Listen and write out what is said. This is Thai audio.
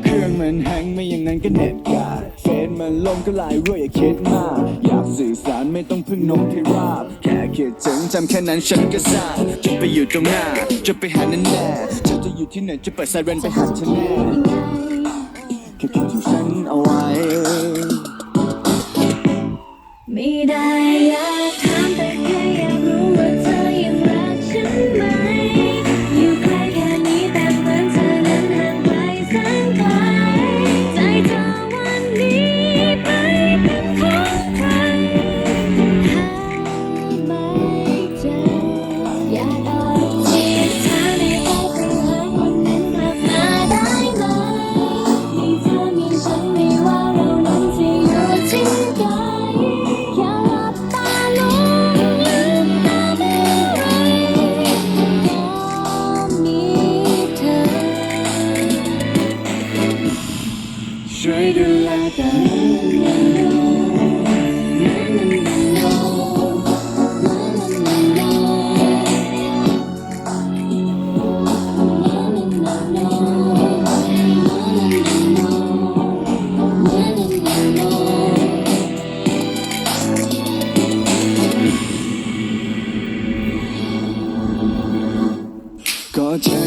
เครื่องมันแฮงไม่อย่างนั้นก็เน็ตกาดเฟซมันล่มก็ไลน์รั่วอย่าคิดมากอยากสื่อสารไม่ต้องพึ่งนกที่ราบแค่คิดถึงจำแค่นั้นฉันก็ทราบจะไปอยู่ตรงหน้าจะไปหาแน่ๆเธอจะอยู่ที่ไหนจะเปิดไซเรนไปหาเธอแน่แค่คิดถึงฉันเอาไว้ไม่ได้อยากถามแต่แค่อยากรู้ว่าเธอยังรักฉันไหมอยู่ใกล้แค่นี้แต่เหมือนเธอนั้นห่างไกลแสนไกลใจเธอวันนี้ไปเป็นของใครหาไม่เจออยากเอาที่เธอในแอปเพื่อหาคนนั้นกลับมาได้ไหมให้เธอมีฉันไม่ว่าเรานั้นจะอยู่ที่ใดช่วยดูแลกันก็เธอ